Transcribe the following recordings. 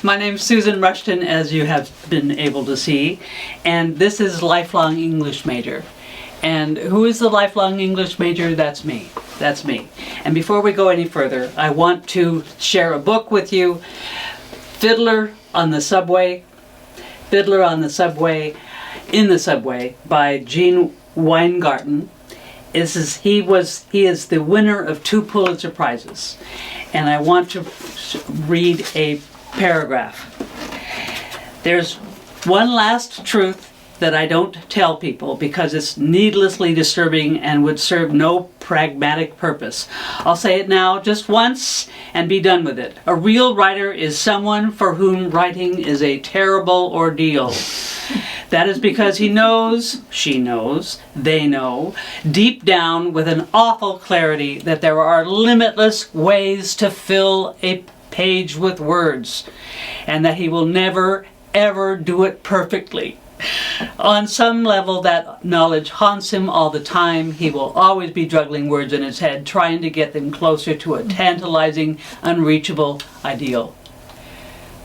My name's Susan Rushton, as you have been able to see, and this is Lifelong English Major. And who is the Lifelong English Major? That's me. That's me. And before we go any further, I want to share a book with you, Fiddler on the Subway, in the Subway by Gene Weingarten. He is the winner of 2 Pulitzer Prizes. And I want to read a paragraph. There's one last truth that I don't tell people because it's needlessly disturbing and would serve no pragmatic purpose. I'll say it now just once and be done with it. A real writer is someone for whom writing is a terrible ordeal. That is because he knows, she knows, they know, deep down with an awful clarity that there are limitless ways to fill a page with words, and that he will never, ever do it perfectly. On some level, that knowledge haunts him all the time. He will always be juggling words in his head, trying to get them closer to a tantalizing, unreachable ideal.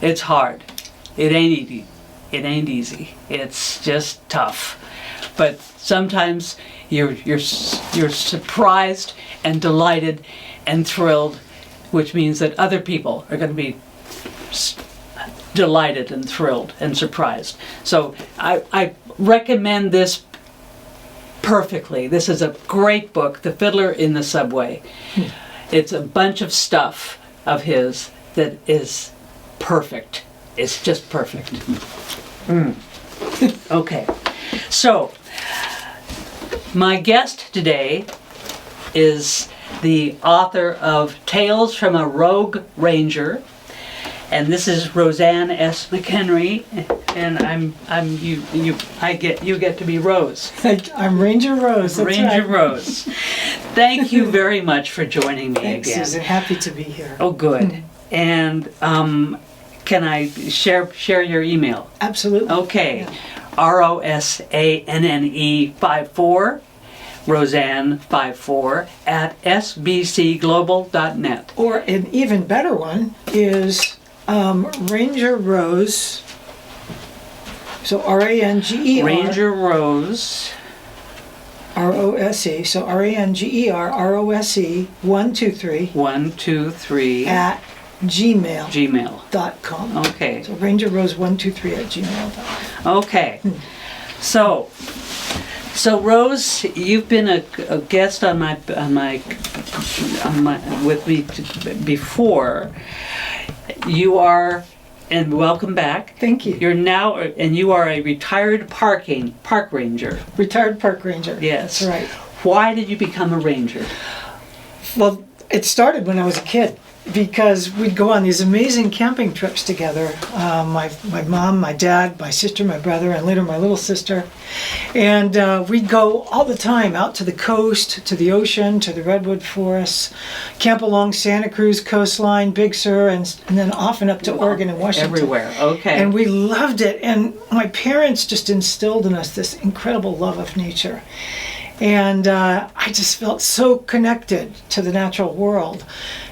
It's hard. It ain't easy. It ain't easy. It's just tough. But sometimes you're surprised and delighted and thrilled, which means that other people are going to be delighted and thrilled and surprised. So I recommend this perfectly. This is a great book, The Fiddler in the Subway. It's a bunch of stuff of his that is perfect. It's just perfect. Okay, so my guest today is the author of Tales from a Rogue Ranger, and this is Rosanne S. McHenry, and you get to be Rose. I'm Ranger Rose. That's Ranger right. Rose. Thank you very much for joining me Thanks, again. Susan. Happy to be here. Oh, good. And can I share your email? Absolutely. Okay. Yeah. ROSANNE54, Rosanne54 at sbcglobal.net. Or an even better one is Ranger Rose. So R-A-N-G-E-R. Ranger Rose. R-O-S-E. So R-A-N-G-E-R R-O-S-E 123. 123 at gmail.com. gmail.com. Okay. So Ranger Rose 123 at gmail.com. Okay. So Rose, you've been a guest on my with me before. You are, and welcome back. Thank you. You're now, and you are a retired park ranger. Retired park ranger. Yes. That's right. Why did you become a ranger? Well, it started when I was a kid, because we'd go on these amazing camping trips together. My mom, my dad, my sister, my brother, and later my little sister. And we'd go all the time out to the coast, to the ocean, to the redwood forests, camp along Santa Cruz coastline, Big Sur, and then often up to Oregon and Washington. Everywhere, okay. And we loved it. And my parents just instilled in us this incredible love of nature. And I just felt so connected to the natural world.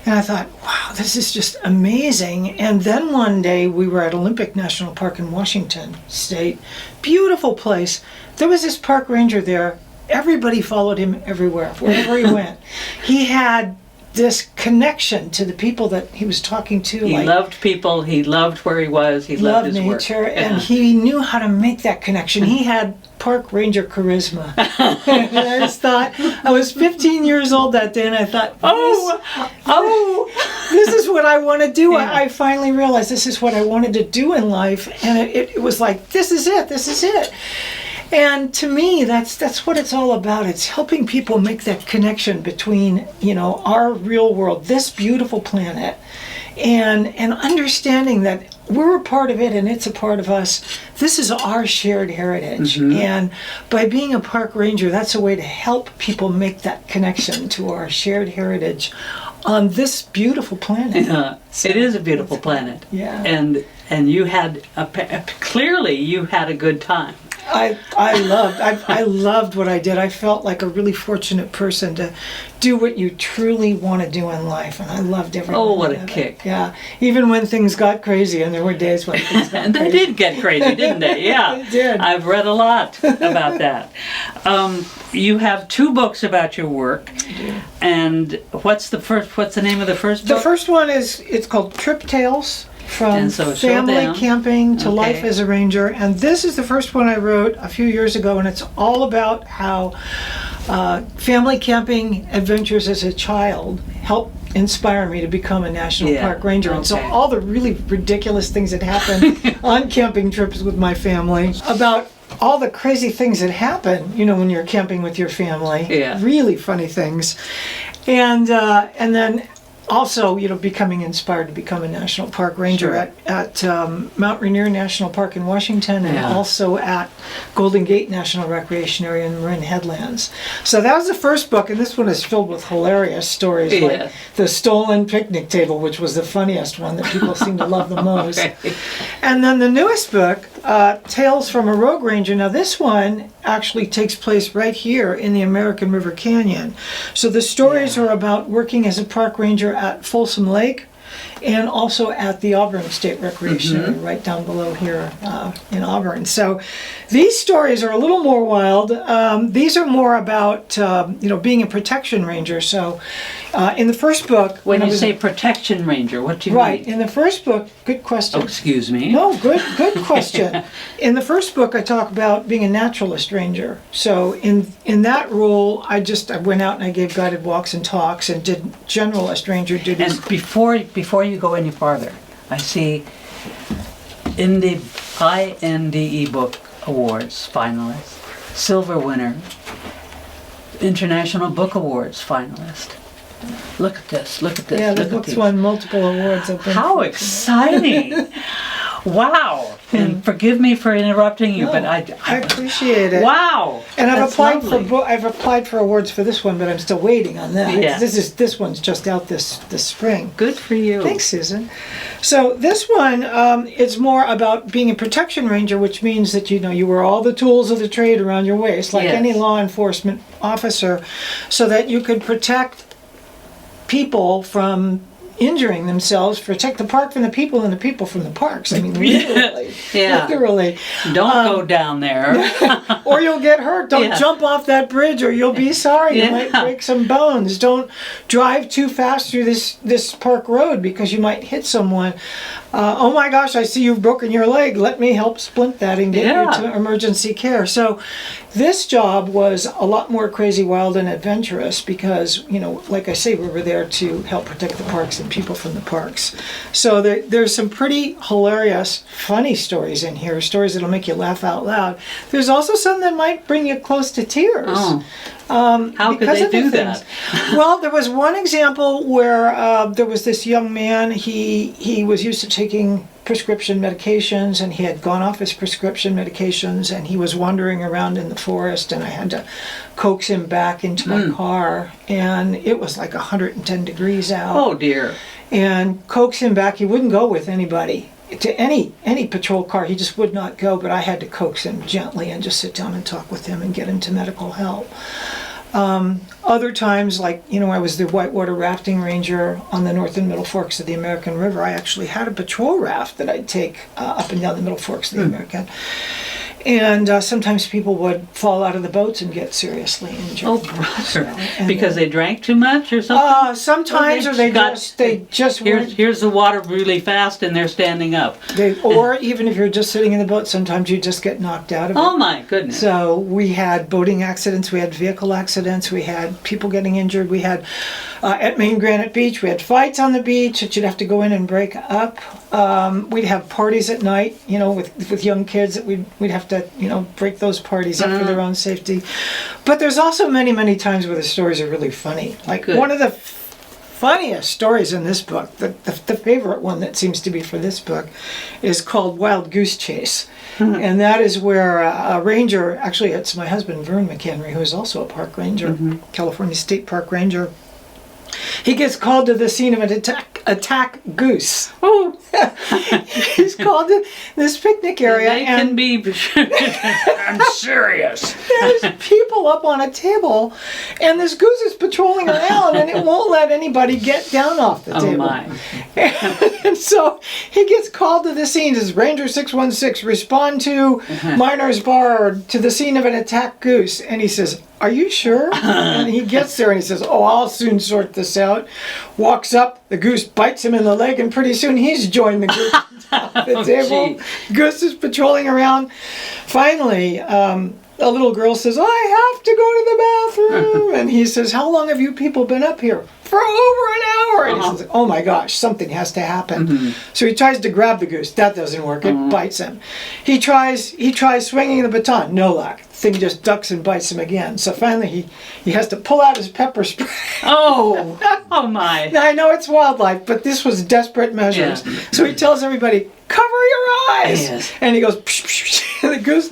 And I thought, wow, this is just amazing. And then one day we were at Olympic National Park in Washington State. Beautiful place. There was this park ranger there. Everybody followed him everywhere, wherever he went. He had this connection to the people that he was talking to. He loved people, he loved where he was, he loved his nature, work. And he knew how to make that connection. He had park ranger charisma. And I just thought, I was 15 years old that day, and I thought, this is what I want to do. Yeah. I finally realized this is what I wanted to do in life, and it was like, this is it. And to me, that's what it's all about. It's helping people make that connection between, our real world, this beautiful planet, and understanding that we're a part of it and it's a part of us. This is our shared heritage. Mm-hmm. And by being a park ranger, that's a way to help people make that connection to our shared heritage on this beautiful planet. It is a beautiful planet. Yeah. And you had, clearly you had a good time. I loved what I did. I felt like a really fortunate person to do what you truly want to do in life, and I loved every Oh, what minute a of kick. it. Yeah, even when things got crazy, and there were days when things got And they crazy. did get crazy, didn't they? Yeah. They did. I've read a lot about that. You have 2 books about your work. And what's the name of the first The book? first one it's called Trip Tales, from And so slow family down. camping to Okay. life as a ranger. And this is the first one I wrote a few years ago, and it's all about how family camping adventures as a child helped inspire me to become a national Yeah, park ranger. And so okay. all the really ridiculous things that happened on camping trips with my family, about all the crazy things that happen, when you're camping with your family. Yeah. Really funny things. And then also, becoming inspired to become a national park ranger Sure. at Mount Rainier National Park in Washington, and Yeah. also at Golden Gate National Recreation Area in Marin Headlands. So that was the first book, and this one is filled with hilarious stories, Yeah. like the stolen picnic table, which was the funniest one that people seem to love the most. Okay. And then the newest book, Tales from a Rogue Ranger. Now this one actually takes place right here in the American River Canyon. So the stories are about working as a park ranger at Folsom Lake, and also at the Auburn State Recreation Area, right down below here in Auburn. So these stories are a little more wild. These are more about being a protection ranger. So in the first book, When I you was- say protection ranger, what do you right, mean? in the first book, good question. Oh, excuse me. No, good question. In the first book, I talk about being a naturalist ranger. So in that role, I went out and I gave guided walks and talks and did generalist ranger duties. And before you go any farther, I see INDE Book Awards finalist, silver winner, International Book Awards finalist. Look at this, look at this, Yeah, the look at book's these. won multiple awards. I've been How fortunate. exciting! Wow! And forgive me for interrupting you, but I I appreciate it. wow! And I've That's applied lovely. I've applied for awards for this one, but I'm still waiting on that. Yeah. This one's just out this spring. Good for you. Thanks, Susan. So this one, it's more about being a protection ranger, which means that you wear all the tools of the trade around your waist, like Yes. any law enforcement officer, so that you could protect people from injuring themselves, protect the park from the people and the people from the parks. I mean, literally. Yeah. Literally. Don't go down there. Or you'll get hurt. Don't Yeah. jump off that bridge or you'll be sorry. You Yeah. might break some bones. Don't drive too fast through this park road because you might hit someone. Oh my gosh, I see you've broken your leg. Let me help splint that and get Yeah. you to emergency care. So this job was a lot more crazy, wild, and adventurous because, like I say, we were there to help protect the parks and people from the parks. So there's some pretty hilarious, funny stories in here, stories that'll make you laugh out loud. There's also some that might bring you close to tears. Oh. How could because they of the do things. that? Well, there was one example where there was this young man. He was used to taking prescription medications, and he had gone off his prescription medications, and he was wandering around in the forest, and I had to coax him back into my car, and it was like 110 degrees out. Oh dear. And coax him back. He wouldn't go with anybody to any patrol car. He just would not go, but I had to coax him gently and just sit down and talk with him and get him to medical help. Other times, like, I was the whitewater rafting ranger on the North and Middle Forks of the American River. I actually had a patrol raft that I'd take up and down the Middle Forks of the American. And sometimes people would fall out of the boats and get seriously injured. Oh brother. and Because they drank too much or something? Sometimes, or they just weren't. Here's the water really fast and they're standing up. Or even if you're just sitting in the boat, sometimes you just get knocked out of it. Oh my goodness. So we had boating accidents, we had vehicle accidents, we had people getting injured, we had at Maine Granite Beach, we had fights on the beach that you'd have to go in and break up. We'd have parties at night, with young kids that we'd have to, break those parties up for their own safety. But there's also many, many times where the stories are really funny. Like Good. one of the funniest stories in this book, the favorite one that seems to be for this book, is called Wild Goose Chase. And that is where a ranger, actually it's my husband Vern McHenry, who is also a park ranger, California State Park Ranger. He gets called to the scene of an attack goose. Oh, He's called to this picnic area. they can be. I'm serious. There's people up on a table, and this goose is patrolling around, and it won't let anybody get down off the Oh table. my. And so he gets called to the scene. Says, Ranger 616, respond to Miner's Bar to the scene of an attacked goose. And he says, are you sure? And he gets there and he says, oh, I'll soon sort this out. Walks up, the goose bites him in the leg, and pretty soon he's joined the group at the table. Goose is patrolling around. Finally, a little girl says, I have to go to the bathroom. And he says, how long have you people been up here? For over an hour. And he says, oh my gosh, something has to happen. So he tries to grab the goose. That doesn't work. It bites him. He tries swinging the baton. No luck. The thing just ducks and bites him again. So finally he has to pull out his pepper spray. Oh, oh my. Now I know it's wildlife, but this was desperate measures. Yeah. So he tells everybody, cover your eyes. Yes. And he goes, psh, psh, psh, and the goose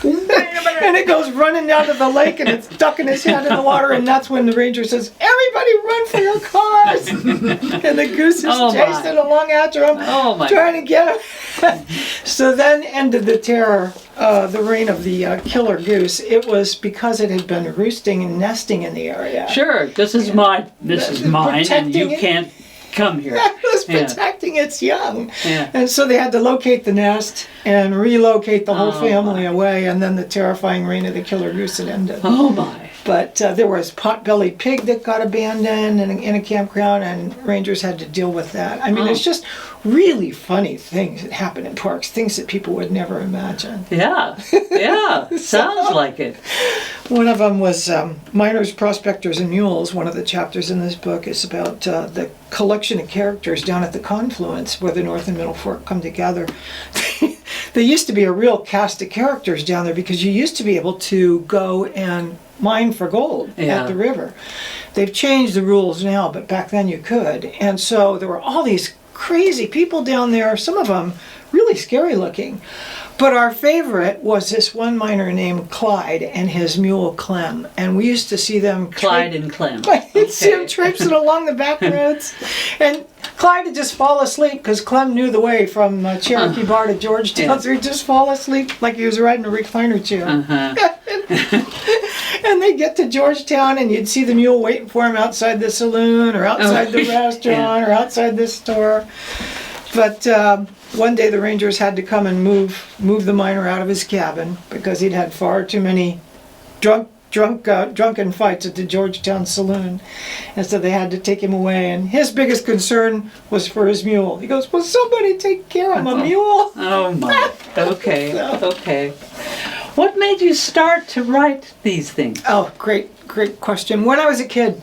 and it goes running down to the lake, and it's ducking his head in the water, and that's when the ranger says, everybody run for your cars. And the goose is chasing along after him, trying to get him. So then ended the terror, the reign of the killer goose. It was because it had been roosting and nesting in the area. Sure, this is mine, and you can't come here. It was protecting its young. Yeah. And so they had to locate the nest and relocate the whole family away, and then the terrifying reign of the killer goose had ended. Oh my. But there was pot-bellied pig that got abandoned in a campground, and rangers had to deal with that. I mean, it's just really funny things that happen in parks, things that people would never imagine. Yeah, yeah, sounds like it. One of them was Miners, Prospectors, and Mules. One of the chapters in this book is about the collection of characters down at the confluence where the North and Middle Fork come together. There used to be a real cast of characters down there because you used to be able to go and mine for gold at the river. They've changed the rules now, but back then you could. And so there were all these crazy people down there, some of them really scary looking. But our favorite was this one miner named Clyde and his mule Clem. And we used to see them... Clyde and Clem. We'd see him traipsing along the back roads. And Clyde would just fall asleep because Clem knew the way from Cherokee Bar to Georgetown. So he'd just fall asleep like he was riding a recliner chair. And they'd get to Georgetown and you'd see the mule waiting for him outside the saloon or outside the restaurant or outside the store. But one day the rangers had to come and move the miner out of his cabin because he'd had far too many drunken fights at the Georgetown saloon, and so they had to take him away. And his biggest concern was for his mule. He goes, "Will somebody take care of my mule?" Oh my. Okay. Okay. What made you start to write these things? Oh, great question. When I was a kid,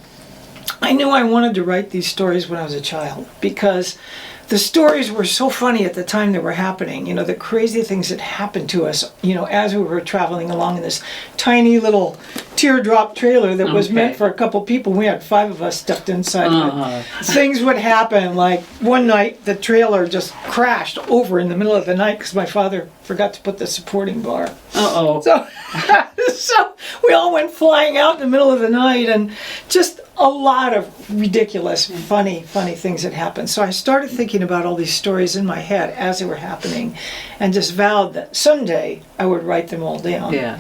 I knew I wanted to write these stories when I was a child because the stories were so funny at the time they were happening. You know, the crazy things that happened to us, you know, as we were traveling along in this tiny little teardrop trailer that was meant for a couple people. We had 5 of us stuffed inside of it. Things would happen, like one night the trailer just crashed over in the middle of the night because my father forgot to put the supporting bar. So we all went flying out in the middle of the night, and just a lot of ridiculous, funny things that happened. So I started thinking about all these stories in my head as they were happening, and just vowed that someday I would write them all down. Yeah.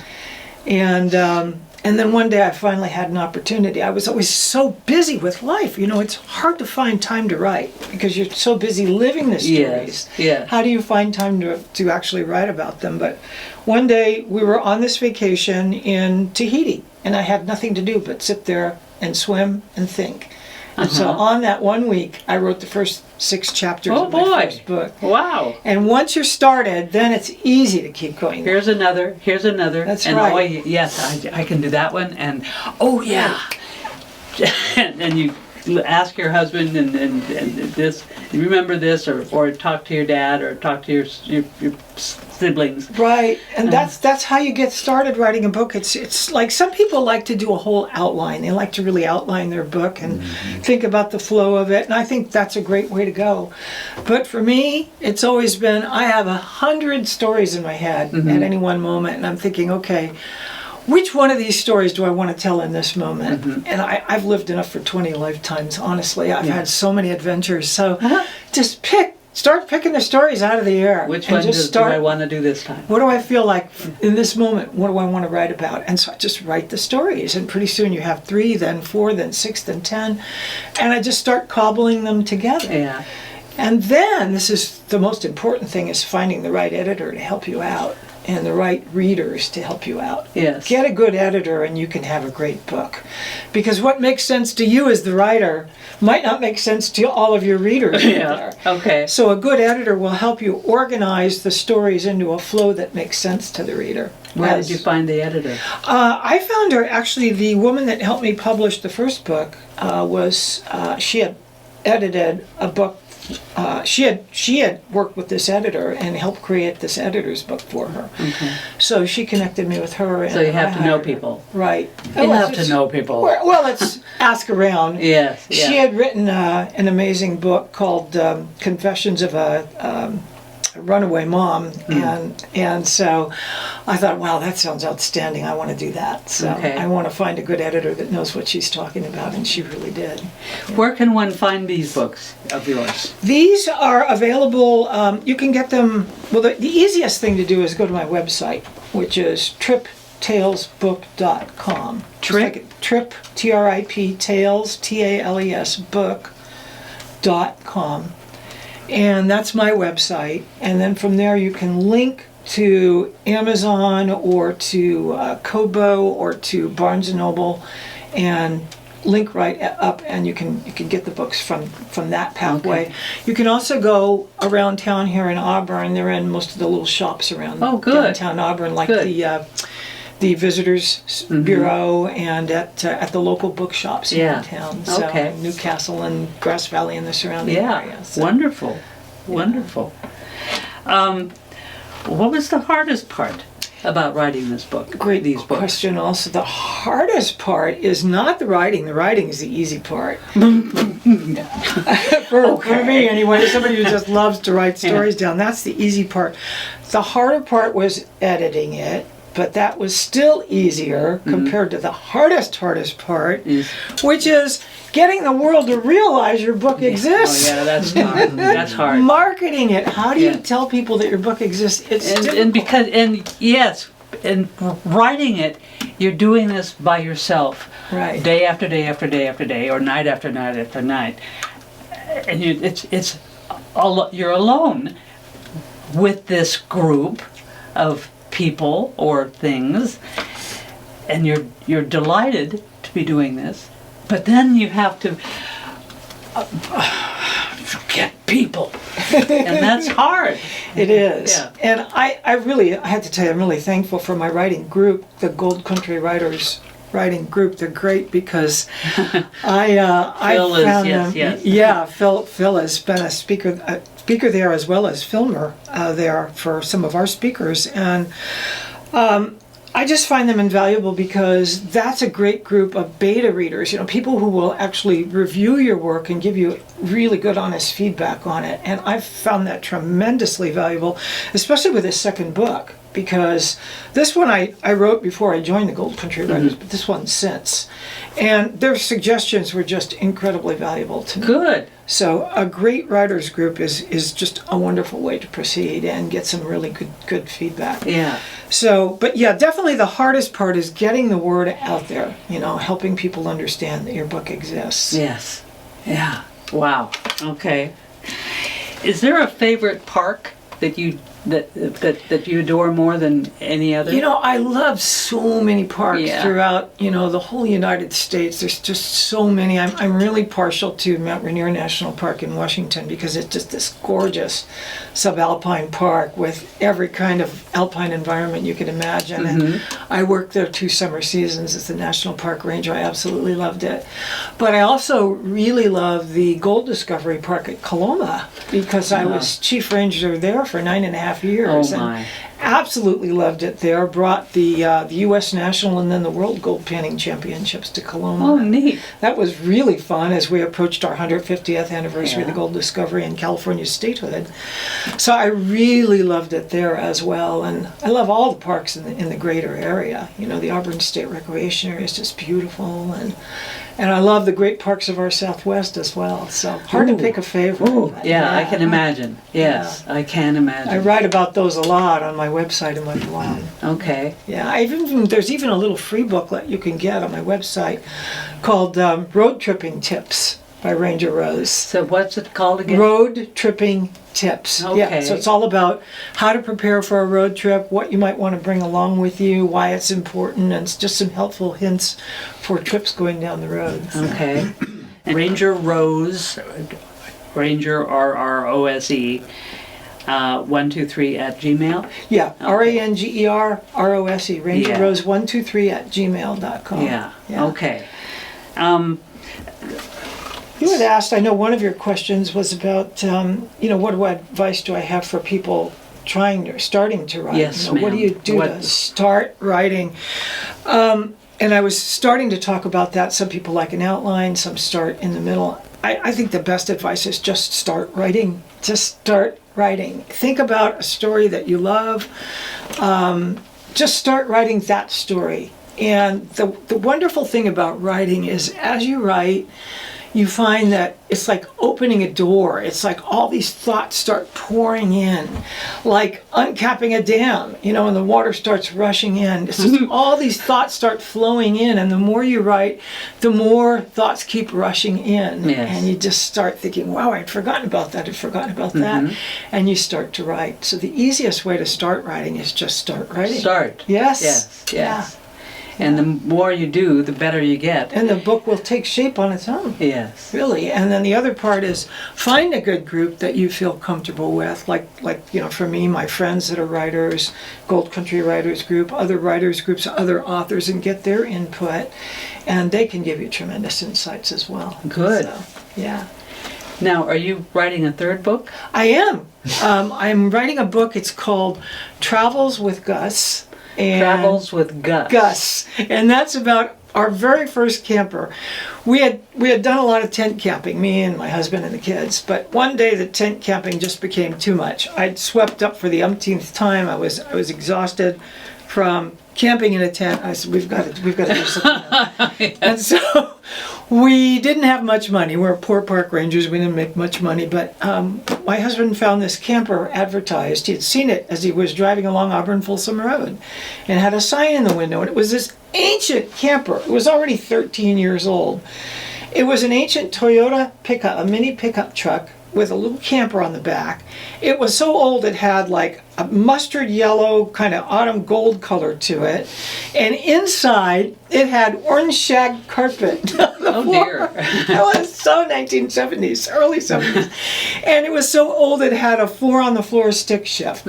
And then one day I finally had an opportunity. I was always so busy with life. You know, it's hard to find time to write because you're so busy living the stories. Yeah. How do you find time to actually write about them? But one day we were on this vacation in Tahiti, and I had nothing to do but sit there and swim and think. And so on that 1 week, I wrote the first 6 chapters of my first book. Wow. And once you're started, then it's easy to keep going. Here's another. That's and right. Yes, I can do that one. And and you ask your husband and this, remember this, or talk to your dad, or talk to your siblings. Right, and that's how you get started writing a book. It's like some people like to do a whole outline. They like to really outline their book and think about the flow of it, and I think that's a great way to go. But for me, it's always been, I have 100 stories in my head at any one moment, and I'm thinking, okay, which one of these stories do I want to tell in this moment? Mm-hmm. And I've lived enough for 20 lifetimes, honestly. I've Yeah. had so many adventures. So just start picking the stories out of the air. Which and one just do I want to do this time? What do I feel like in this moment? What do I want to write about? And so I just write the stories. And pretty soon you have 3, then 4, then 6, then 10. And I just start cobbling them together. Yeah. And then, this is the most important thing, is finding the right editor to help you out and the right readers to help you out. Yes. Get a good editor and you can have a great book. Because what makes sense to you as the writer might not make sense to all of your readers out there. Okay. So a good editor will help you organize the stories into a flow that makes sense to the reader. Where did you find the editor? I found her, actually, the woman that helped me publish the first book she had edited a book. She had worked with this editor and helped create this editor's book for her. Okay. So she connected me with her. And So you have I to know hired her. people. Right. You have to know people. Well, let's ask around. Yes. Yeah. She had written an amazing book called Confessions of a Runaway Mom, and so I thought, wow, that sounds outstanding. I want to do that. So Okay. I want to find a good editor that knows what she's talking about, and she really did. Where can one find these books of yours? These are available. You can get them. Well, the easiest thing to do is go to my website, which is triptalesbook.com. Trip, T-R-I-P, Tales, T-A-L-E-S, book.com. And that's my website. And then from there you can link to Amazon or to Kobo or to Barnes & Noble and link right up, and you can get the books from that pathway. Okay. You can also go around town here in Auburn. They're in most of the little shops around downtown Auburn, like the Visitors Bureau and at the local bookshops here in town. So Okay. Newcastle and Grass Valley and the surrounding areas. So. Wonderful. Wonderful. What was the hardest part about writing this book? These books. Question also. The hardest part is not the writing. The writing is the easy part. For me anyway, somebody who just loves to write stories down, that's the easy part. The harder part was editing it, but that was still easier compared to the hardest part, which is getting the world to realize your book exists. Oh yeah, that's hard. That's hard. Marketing it. How do you tell people that your book exists? It's difficult. And writing it, you're doing this by yourself, right? Day after day after day after day, or night after night after night, and you're alone with this group of people or things, and you're delighted to be doing this, but then you have to get people, and that's hard. It is. Yeah. And I have to tell you, I'm really thankful for my writing group, the Gold Country Writers writing group. They're great because I found them. Yeah, Phil has been a speaker there as well as filmer there for some of our speakers, and I just find them invaluable because that's a great group of beta readers, people who will actually review your work and give you really good, honest feedback on it. And I've found that tremendously valuable, especially with this second book, because this one I wrote before I joined the Gold Country Writers, but this one since. And their suggestions were just incredibly valuable to me. Good. So a great writers group is just a wonderful way to proceed and get some really good feedback. Yeah. So, but yeah, definitely the hardest part is getting the word out there, helping people understand that your book exists. Yes. Yeah. Wow. Okay. Is there a favorite park that you adore more than any other? I love so many parks throughout, the whole United States. There's just so many. I'm really partial to Mount Rainier National Park in Washington because it's just this gorgeous subalpine park with every kind of alpine environment you could imagine. And I worked there 2 summer seasons as the National Park Ranger. I absolutely loved it. But I also really love the Gold Discovery Park at Coloma because I was chief ranger there for 9.5 years. Oh my. And absolutely loved it there. Brought the U.S. National and then the World Gold Panning Championships to Kelowna. Oh, neat. That was really fun as we approached our 150th anniversary of the Yeah. gold discovery and California statehood. So I really loved it there as well. And I love all the parks in the greater area. You know, the Auburn State Recreation Area is just beautiful. And I love the great parks of our Southwest as well. So hard to pick a favorite. but Yeah, I can imagine. Yes, I can imagine. I write about those a lot on my website and my blog. Okay. Yeah, there's even a little free booklet you can get on my website called Road Tripping Tips by Ranger Rose. So what's it called again? Road Tripping Tips. Okay. Yeah, so it's all about how to prepare for a road trip, what you might want to bring along with you, why it's important, and it's just some helpful hints for trips going down the road. So. Okay. And Ranger Rose, Ranger RROSE, 123 at Gmail. Yeah, RANGERROSE, Ranger Yeah. Rose 123 at gmail.com. Yeah. Okay. You had asked, I know one of your questions was about, what advice do I have for people starting to write? Yes, What do you ma'am. do to start writing? And I was starting to talk about that. Some people like an outline, some start in the middle. I think the best advice is just start writing. Just start writing. Think about a story that you love. Just start writing that story. And the wonderful thing about writing is as you write, you find that it's like opening a door. It's like all these thoughts start pouring in, like uncapping a dam, and the water starts rushing in. It's just all these thoughts start flowing in, and the more you write, the more thoughts keep rushing in. Yes. And you just start thinking, wow, I'd forgotten about that, and you start to write. So the easiest way to start writing is just start writing. Start. Yes. Yes. Yeah. And the more you do, the better you get. And the book will take shape on its own. Yes. Really. And then the other part is find a good group that you feel comfortable with. Like for me, my friends that are writers, Gold Country Writers Group, other writers groups, other authors, and get their input. And they can give you tremendous insights as well. Good. So, yeah. Now, are you writing a third book? I am. I'm writing a book. It's called Travels with Gus. And Travels with Gus. And that's about our very first camper. We had done a lot of tent camping, me and my husband and the kids, but one day the tent camping just became too much. I'd swept up for the umpteenth time. I was exhausted from camping in a tent. I said, we've got to do something else. And so we didn't have much money. We're poor park rangers. We didn't make much money, but my husband found this camper advertised. He had seen it as he was driving along Auburn Folsom Road and had a sign in the window, and it was this ancient camper. It was already 13 years old. It was an ancient Toyota pickup, a mini pickup truck with a little camper on the back. It was so old it had like a mustard yellow kind of autumn gold color to it, and inside it had orange shag carpet on the floor. It was so 1970s, early 70s. And it was so old it had a 4-on-the-floor stick shift.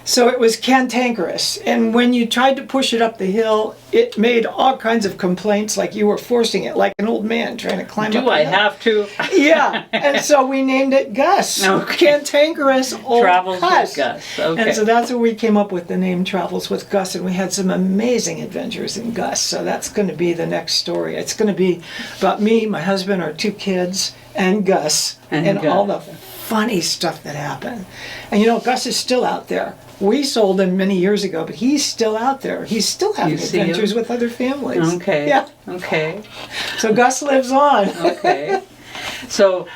So it was cantankerous, and when you tried to push it up the hill, it made all kinds of complaints like you were forcing it, like an old man trying to climb up Do I the hill. have to? Yeah, and so we named it Gus. Okay. Cantankerous old Travels Gus. with Gus. Okay. And so that's where we came up with the name Travels with Gus, and we had some amazing adventures in Gus. So that's going to be the next story. It's going to be about me, my husband, our 2 kids, and Gus, and Gus. all the funny stuff that happened. And Gus is still out there. We sold him many years ago, but he's still out there. He's still having You see adventures him? with other families. Okay. Yeah. Okay. So Gus lives on. Okay. So,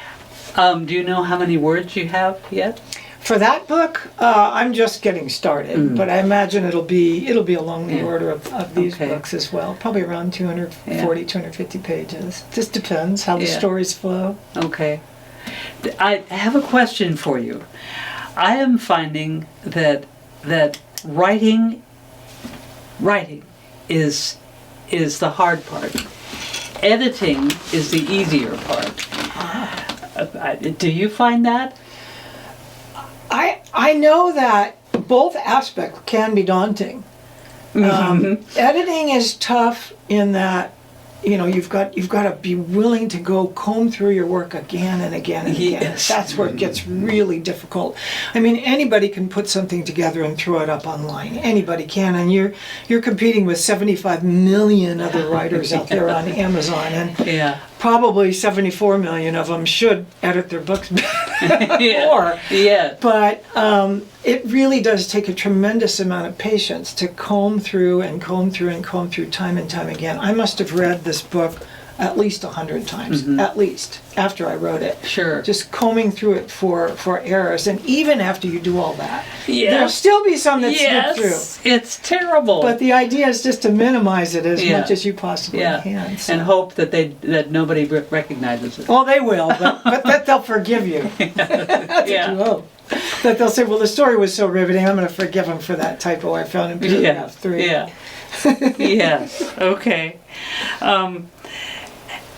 do you know how many words you have yet? For that book, I'm just getting started, but I imagine it'll be along the order of these books as well. Probably around 240, 250 pages. Just depends how the stories flow. Okay. I have a question for you. I am finding that writing is the hard part. Editing is the easier part. Do you find that? I know that both aspects can be daunting. Editing is tough in that you've got to be willing to go comb through your work again and again and again. Yes. That's where it gets really difficult. I mean, anybody can put something together and throw it up online. Anybody can, and you're competing with 75 million other writers out there on Amazon, and Yeah. probably 74 million of them should edit their books more. Yeah. But it really does take a tremendous amount of patience to comb through and comb through and comb through time and time again. I must have read this book at least 100 times, at least, after I wrote it. Sure. Just combing through it for errors. And even after you do all that, Yeah. there'll still be some that slip through. Yes. It's terrible. But the idea is just to minimize it as Yeah. much as you possibly yeah. can. So. And hope that nobody recognizes it. Well, they will, but that they'll forgive you. That's Yeah. what you hope. That they'll say, well, the story was so riveting, I'm going to forgive them for that typo I found in paragraph 3. Yeah. Yes. Okay.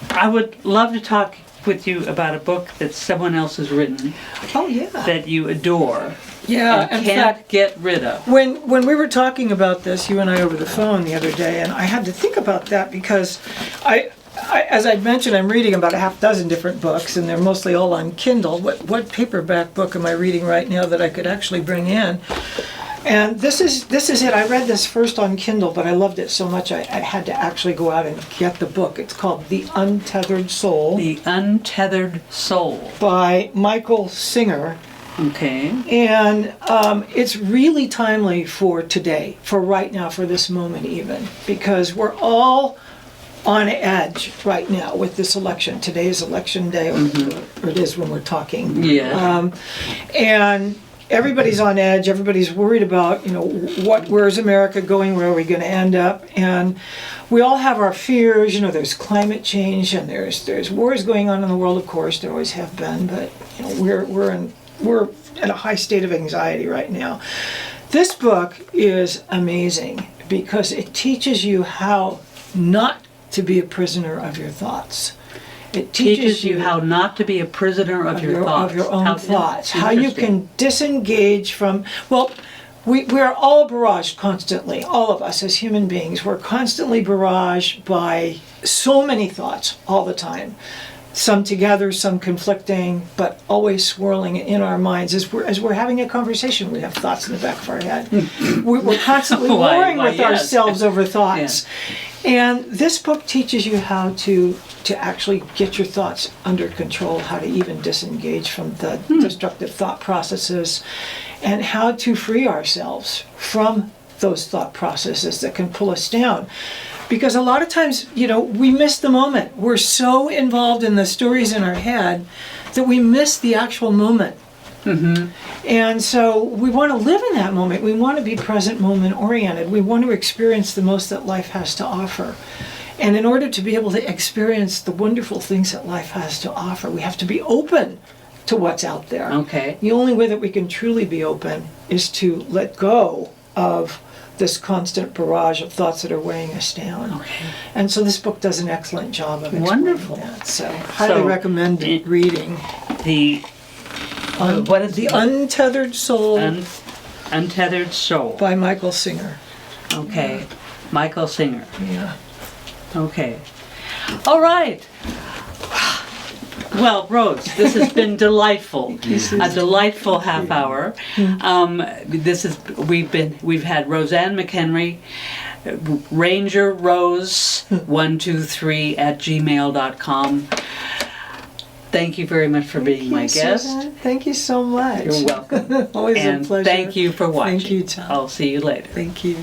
I would love to talk with you about a book that someone else has written Oh, yeah. that you adore Yeah, and in can't fact, get rid of. when we were talking about this, you and I over the phone the other day, and I had to think about that because as I mentioned, I'm reading about a half dozen different books, and they're mostly all on Kindle. What paperback book am I reading right now that I could actually bring in? And this is it. I read this first on Kindle, but I loved it so much I had to actually go out and get the book. It's called The Untethered Soul The Untethered Soul. by Michael Singer. Okay. And it's really timely for today, for right now, for this moment even, because we're all on edge right now with this election. Today is election day, or it is when we're talking. Yeah. And everybody's on edge. Everybody's worried about, where's America going? Where are we going to end up? And we all have our fears. There's climate change, and there's wars going on in the world. Of course, there always have been, but we're at a high state of anxiety right now. This book is amazing because it teaches you how not to be a prisoner of your thoughts. It Teaches you how not to be a prisoner of your thoughts. Of your own thoughts. How you Interesting. can disengage from, we're all barraged constantly. All of us as human beings, we're constantly barraged by so many thoughts all the time. Some together, some conflicting, but always swirling in our minds. As we're having a conversation, we have thoughts in the back of our head. We're constantly warring with yes. ourselves over thoughts. And this book teaches you how to actually get your thoughts under control, how to even disengage from the destructive thought processes, and how to free ourselves from those thought processes that can pull us down. Because a lot of times, we miss the moment. We're so involved in the stories in our head that we miss the actual moment. And so we want to live in that moment. We want to be present moment oriented. We want to experience the most that life has to offer. And in order to be able to experience the wonderful things that life has to offer, we have to be open to what's out there. Okay. The only way that we can truly be open is to let go of this constant barrage of thoughts that are weighing us down. Okay. And so this book does an excellent job of explaining Wonderful. that. So highly recommend reading. The what is The Untethered Soul Untethered Soul. by Michael Singer. Okay. Michael Singer. Yeah. Okay. All right. Well, Rose, this has been delightful. A delightful half hour. We've had Rosanne McHenry, Ranger Rose 123@gmail.com. Thank you very much for being my guest. Susan. Thank you so much. You're welcome. Always And a pleasure. thank you for watching. Thank you, Tom. I'll see you later. Thank you.